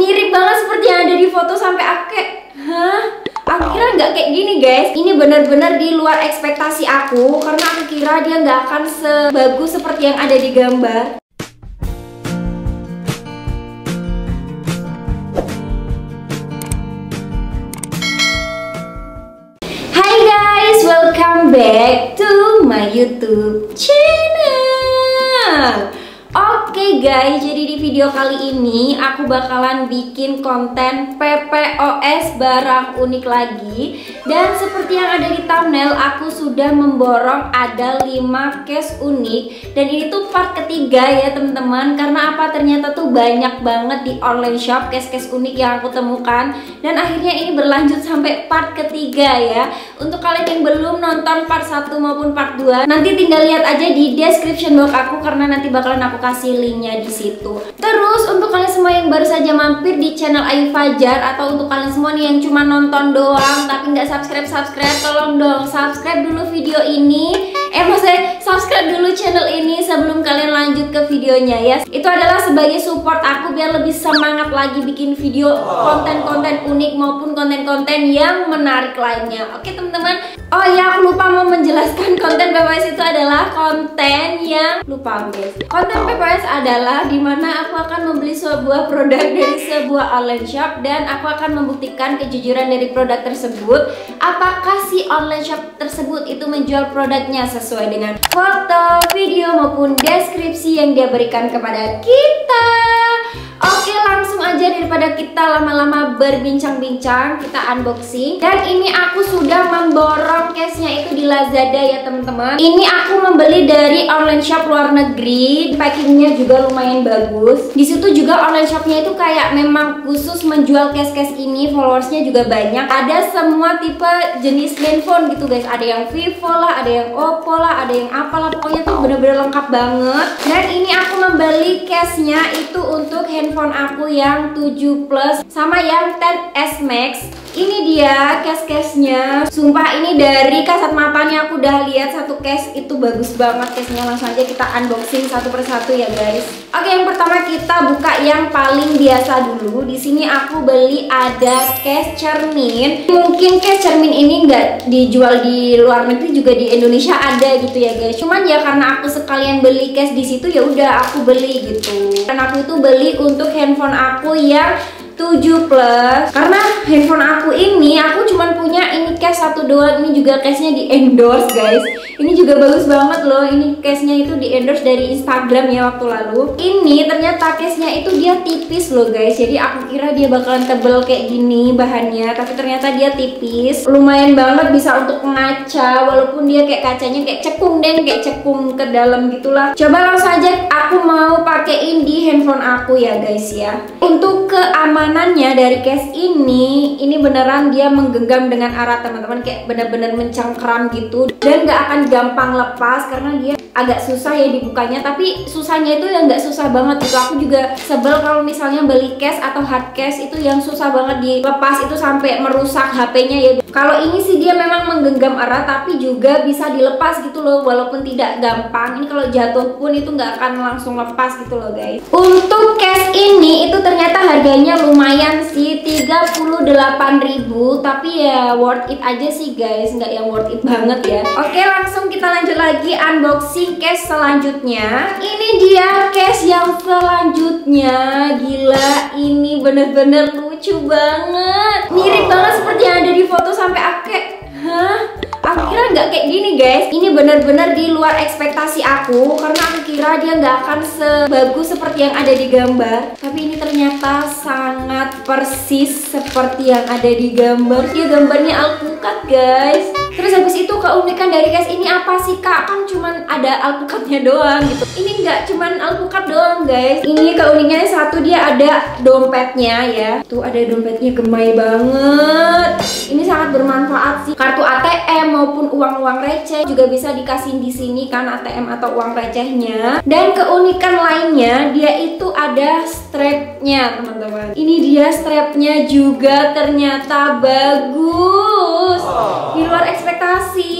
Mirip banget seperti yang ada di foto, sampai aku kayak, hah? Aku kira nggak kayak gini guys. Ini benar-benar di luar ekspektasi aku, karena aku kira dia nggak akan sebagus seperti yang ada di gambar. Hai guys, welcome back to my YouTube channel. Oke guys, jadi di video kali ini aku bakalan bikin konten PPOS barang unik lagi. Dan seperti yang ada di thumbnail, aku sudah memborong ada 5 case unik. Dan ini tuh part ketiga ya teman-teman. Karena apa? Ternyata tuh banyak banget di online shop case-case unik yang aku temukan. Dan akhirnya ini berlanjut sampai part ketiga ya. Untuk kalian yang belum nonton part 1 maupun part 2, nanti tinggal lihat aja di description box aku, karena nanti bakalan aku kasih linknya di situ. Terus untuk kalian semua yang baru saja mampir di channel Ayu Fajar, atau untuk kalian semua nih yang cuma nonton doang tapi nggak subscribe, tolong dong subscribe dulu video ini. Maksudnya subscribe dulu channel ini sebelum kalian lanjut ke videonya ya. Itu adalah sebagai support aku biar lebih semangat lagi bikin video konten-konten unik maupun konten-konten yang menarik lainnya. Oke teman-teman. Oh ya, aku lupa mau menjelaskan konten PPOS itu adalah konten yang konten PPOS adalah dimana aku akan membeli sebuah produk dari sebuah online shop dan aku akan membuktikan kejujuran dari produk tersebut. Apakah si online shop tersebut itu menjual produknya sesuai dengan foto, video maupun deskripsi yang dia berikan kepada kita. Oke, langsung aja daripada kita lama-lama berbincang-bincang, kita unboxing. Dan ini aku sudah memborong case-nya itu di Lazada ya teman-teman. Ini aku membeli dari online shop luar negeri. Packingnya juga lumayan bagus. Di situ juga online shopnya itu kayak memang khusus menjual case-case ini. Followersnya juga banyak. Ada semua tipe jenis handphone gitu guys. Ada yang Vivo lah, ada yang Oppo lah, ada yang apalah. Pokoknya tuh bener-bener lengkap banget. Dan ini aku membeli case-nya itu untuk handphone aku yang 7 Plus sama yang 10S Max. Ini dia case-case-nya. Sumpah ini dari kasat matanya aku udah lihat satu case itu bagus banget case-nya. Langsung aja kita unboxing satu persatu ya guys. Oke, yang pertama kita buka yang paling biasa dulu. Di sini aku beli ada case cermin. Mungkin case cermin ini nggak dijual di luar negeri, juga di Indonesia ada gitu ya guys. Cuman ya karena aku sekalian beli case di situ ya udah aku beli gitu. Dan aku itu beli untuk handphone aku yang 7 Plus, karena handphone aku ini aku cuman punya ini case satu doang. Ini juga case-nya di endorse guys. Ini juga bagus banget loh. Ini case-nya itu di endorse dari Instagram ya waktu lalu. Ini ternyata case-nya itu dia tipis loh guys. Jadi aku kira dia bakalan tebel kayak gini bahannya, tapi ternyata dia tipis. Lumayan banget bisa untuk ngaca, walaupun dia kayak kacanya kayak cekung ke dalam gitulah. Coba langsung aja aku mau pakein di handphone aku ya guys ya. Untuk keamanannya dari case ini beneran dia menggenggam dengan erat teman-teman, kayak bener-bener mencengkeram gitu, dan gak akan gampang lepas karena dia agak susah ya dibukanya. Tapi susahnya itu ya nggak susah banget gitu. Aku juga sebel kalau misalnya beli case atau hard case itu yang susah banget dilepas, itu sampai merusak HP-nya ya. Kalau ini sih dia memang menggenggam erat tapi juga bisa dilepas gitu loh, walaupun tidak gampang. Ini kalau jatuh pun itu nggak akan langsung lepas gitu loh guys. Untuk case ini itu ternyata harganya lumayan sih, 38.000, tapi ya worth it aja sih guys, nggak yang worth it banget ya. Oke, langsung kita lanjut lagi unboxing case selanjutnya. Ini dia case yang selanjutnya. Gila, ini bener-bener lucu banget. Mirip banget seperti yang ada di foto, sampai aku kayak, hah? Aku kira nggak kayak gini guys. Ini bener-bener di luar ekspektasi aku, karena aku kira dia nggak akan sebagus seperti yang ada di gambar. Tapi ini ternyata sangat persis seperti yang ada di gambar. Dia gambarnya alpukat guys. Terus habis itu keunikan dari case ini apa sih kak? Kan cuman ada alpukatnya doang gitu. Ini nggak cuman alpukat doang guys. Ini keunikannya satu, dia ada dompetnya ya. Tuh ada dompetnya, gemai banget. Ini sangat bermanfaat sih. Kartu ATM maupun uang-uang receh juga bisa dikasih di sini kan, ATM atau uang recehnya. Dan keunikan lainnya dia itu ada strapnya teman-teman. Ini dia strapnya juga ternyata bagus. Di luar ekspektasi.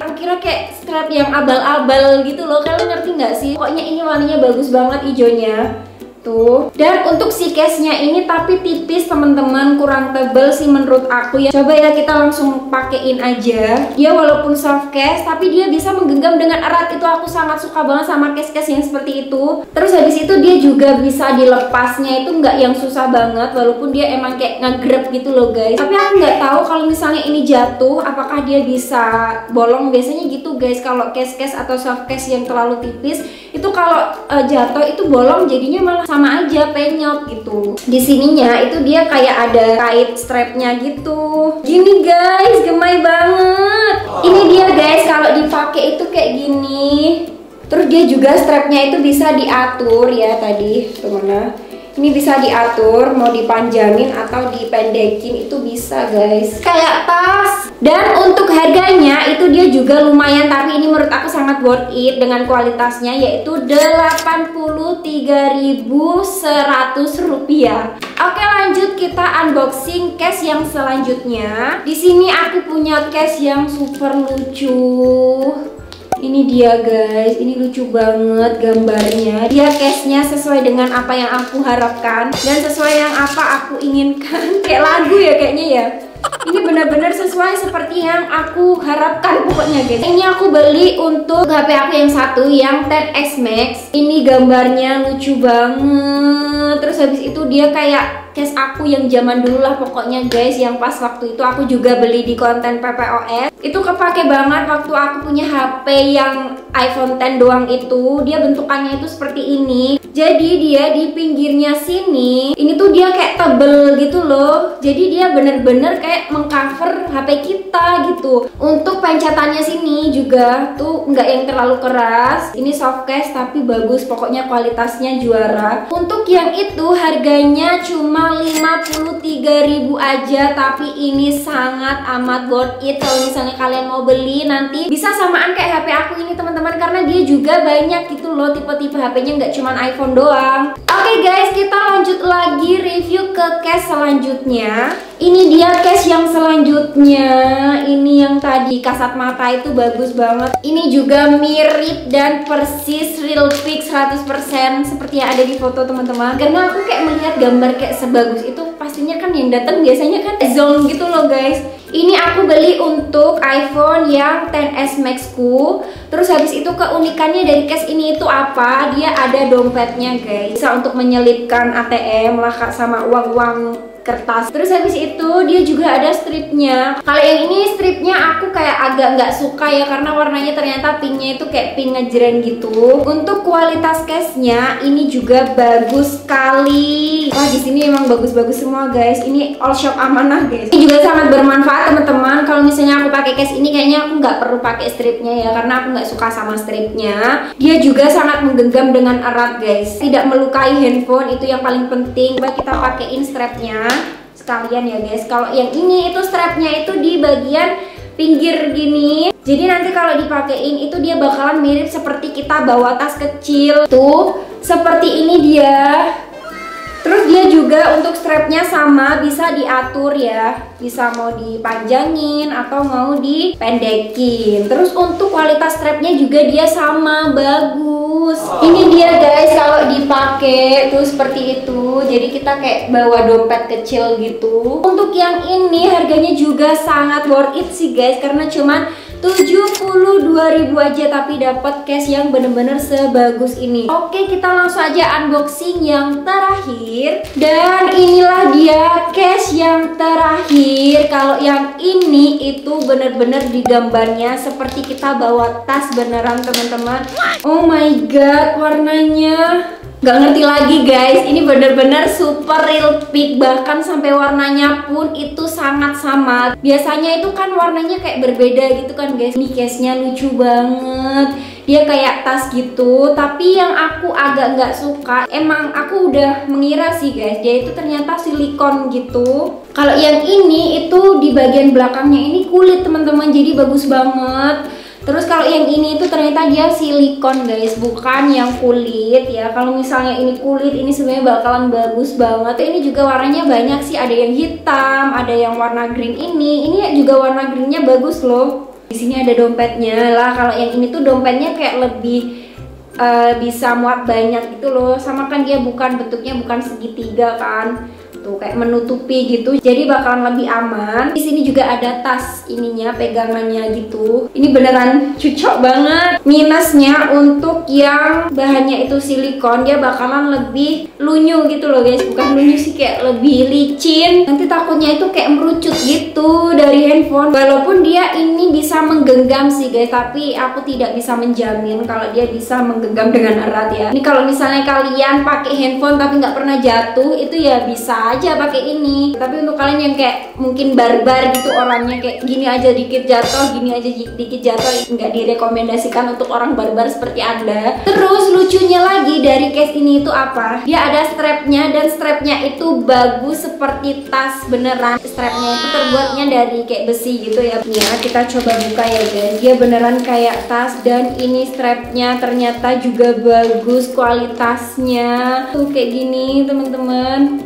Aku kira kayak strap yang abal-abal gitu loh. Kalian ngerti nggak sih? Pokoknya ini warnanya bagus banget hijaunya. itu. Dan untuk si case-nya ini tapi tipis teman-teman, kurang tebel sih menurut aku ya. Coba ya kita langsung pakein aja. Dia walaupun soft case tapi dia bisa menggenggam dengan erat. Itu aku sangat suka banget sama case-case yang seperti itu. Terus habis itu dia juga bisa dilepasnya itu nggak yang susah banget, walaupun dia emang kayak ngegrab gitu loh guys. Tapi aku nggak tahu kalau misalnya ini jatuh apakah dia bisa bolong. Biasanya gitu guys, kalau case-case atau soft case yang terlalu tipis itu kalau jatuh itu bolong, jadinya malah sama aja penyot gitu. Di sininya itu dia kayak ada kait strapnya gitu. Gini guys, gemay banget. Ini dia guys, kalau dipakai itu kayak gini. Terus dia juga strapnya itu bisa diatur ya tadi teman-teman. Ini bisa diatur mau dipanjangin atau dipendekin, itu bisa guys, kayak tas. Dan untuk harganya itu dia juga lumayan, tapi ini menurut aku sangat worth it dengan kualitasnya, yaitu Rp83.100. Oke, lanjut kita unboxing case yang selanjutnya. Di sini aku punya case yang super lucu. Ini dia guys, ini lucu banget gambarnya. Dia case-nya sesuai dengan apa yang aku harapkan dan sesuai yang apa aku inginkan. Kayak lagu ya kayaknya ya. Ini benar-benar sesuai seperti yang aku harapkan pokoknya guys. Ini aku beli untuk HP aku yang satu, yang 10X Max. Ini gambarnya lucu banget. Terus habis itu dia kayak case aku yang zaman dulu lah pokoknya guys, yang pas waktu itu aku juga beli di konten PPOS. Itu kepake banget waktu aku punya HP yang iPhone 10 doang itu. Dia bentukannya itu seperti ini. Jadi dia di pinggirnya sini, ini tuh dia kayak tebel gitu loh. Jadi dia bener-bener kayak mengcover HP kita gitu. Untuk pencetannya sini juga tuh nggak yang terlalu keras. Ini soft case tapi bagus, pokoknya kualitasnya juara. Untuk yang itu harganya cuma 53.000 aja, tapi ini sangat amat worth it. Kalau misalnya kalian mau beli nanti bisa samaan kayak HP aku ini teman-teman, karena dia juga banyak gitu loh tipe-tipe HP-nya, nggak cuma iPhone doang. Oke guys, kita lanjut lagi review ke case selanjutnya. Ini dia case yang selanjutnya. Ini yang tadi kasat mata itu bagus banget. Ini juga mirip dan persis real fix 100% seperti yang ada di foto teman-teman. Karena aku kayak melihat gambar kayak sebagus itu, pastinya kan yang datang biasanya kan zone gitu loh guys. Ini aku beli untuk iPhone yang 10s Max ku. Terus habis itu keunikannya dari case ini itu apa? Dia ada dompetnya guys, bisa untuk menyelipkan ATM lah sama uang-uang kertas. Terus habis itu dia juga ada stripnya. Kalau yang ini stripnya aku kayak agak nggak suka ya, karena warnanya ternyata pinknya itu kayak pink ngejreng gitu. Untuk kualitas case-nya ini juga bagus sekali. Wah, di sini emang bagus-bagus semua guys. Ini all shop amanah guys. Ini juga sangat bermanfaat teman-teman. Kalau misalnya aku pakai case ini kayaknya aku nggak perlu pakai stripnya ya, karena aku nggak suka sama stripnya. Dia juga sangat menggenggam dengan erat guys, tidak melukai handphone, itu yang paling penting. Coba kita pakein strapnya sekalian ya guys. Kalau yang ini itu strapnya itu di bagian pinggir gini. Jadi nanti kalau dipakein itu dia bakalan mirip seperti kita bawa tas kecil. Tuh, seperti ini dia. Terus dia juga untuk strapnya sama, bisa diatur ya, bisa mau dipanjangin atau mau dipendekin. Terus untuk kualitas strapnya juga dia sama, bagus. Ini dia guys, kalau dipakai tuh seperti itu. Jadi kita kayak bawa dompet kecil gitu. Untuk yang ini harganya juga sangat worth it sih guys, karena cuman 72.000 aja tapi dapat case yang bener-bener sebagus ini. Oke, kita langsung aja unboxing yang terakhir. Dan inilah dia case yang terakhir. Kalau yang ini itu bener-bener di gambarnya seperti kita bawa tas beneran teman-teman. Oh my god, warnanya gak ngerti lagi guys. Ini bener-bener super real peak, bahkan sampai warnanya pun itu sangat sama. Biasanya itu kan warnanya kayak berbeda gitu kan guys. Ini case-nya lucu banget, dia kayak tas gitu. Tapi yang aku agak nggak suka, emang aku udah mengira sih guys, dia itu ternyata silikon gitu. Kalau yang ini itu di bagian belakangnya ini kulit teman-teman, jadi bagus banget. Terus kalau yang ini itu ternyata dia silikon guys, bukan yang kulit ya. Kalau misalnya ini kulit, ini sebenarnya bakalan bagus banget. Ini juga warnanya banyak sih, ada yang hitam, ada yang warna green ini. Ini juga warna greennya bagus loh. Di sini ada dompetnya lah. Kalau yang ini tuh dompetnya kayak lebih bisa muat banyak gitu loh. Sama kan dia bentuknya bukan segitiga kan, tuh kayak menutupi gitu, jadi bakalan lebih aman. Di sini juga ada tas ininya, pegangannya gitu. Ini beneran cocok banget. Minusnya untuk yang bahannya itu silikon, dia bakalan lebih lunyu gitu loh guys. Bukan lunyu sih, kayak lebih licin. Nanti takutnya itu kayak merucut gitu dari handphone. Walaupun dia ini bisa menggenggam sih guys, tapi aku tidak bisa menjamin kalau dia bisa menggenggam dengan erat ya. Ini kalau misalnya kalian pakai handphone tapi nggak pernah jatuh, itu ya bisa aja pakai ini. Tapi untuk kalian yang kayak mungkin barbar gitu orangnya, kayak gini aja dikit jatuh, gini aja dikit jatuh, nggak direkomendasikan untuk orang barbar seperti Anda. Terus lucunya lagi dari case ini itu apa? Dia ada strapnya, dan strapnya itu bagus seperti tas beneran. Strapnya itu terbuatnya dari kayak besi gitu ya. Ya kita coba buka ya guys. Dia beneran kayak tas, dan ini strapnya ternyata juga bagus kualitasnya. Tuh kayak gini teman-teman,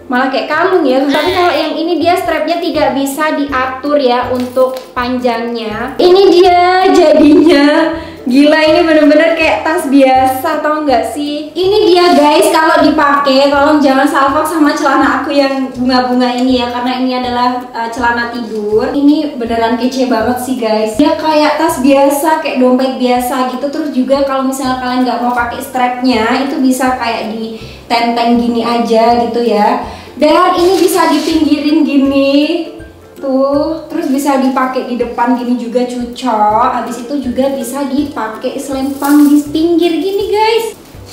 malah kayak kalung ya. Tapi kalau yang ini dia strapnya tidak bisa diatur ya untuk panjangnya. Ini dia jadinya. Gila, ini bener-bener kayak tas biasa, tau nggak sih? Ini dia guys, kalau dipakai tolong jangan salfok sama celana aku yang bunga-bunga ini ya, karena ini adalah celana tidur. Ini beneran kece banget sih guys. Dia kayak tas biasa, kayak dompet biasa gitu. Terus juga kalau misalnya kalian nggak mau pakai strapnya, itu bisa kayak ditenteng gini aja gitu ya. Dan ini bisa dipinggirin gini tuh, terus bisa dipakai di depan gini juga cocok. Habis itu juga bisa dipakai selempang di pinggir gini guys.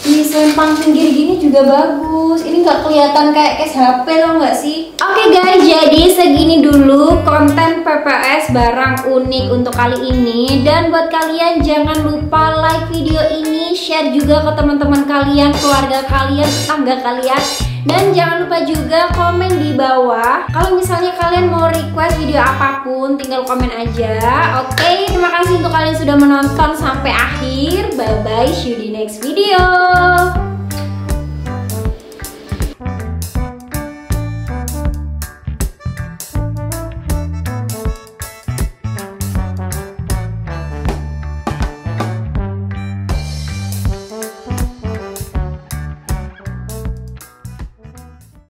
Di selempang pinggir gini juga bagus. Ini nggak kelihatan kayak case HP loh nggak sih? Oke guys, jadi segini dulu konten PPOS barang unik untuk kali ini. Dan buat kalian jangan lupa like video ini, share juga ke teman-teman kalian, keluarga kalian, tetangga kalian. Dan jangan lupa juga komen di bawah. Kalau misalnya kalian mau request video apapun, tinggal komen aja. Oke, terima kasih untuk kalian sudah menonton sampai akhir. Bye bye, see you di next video.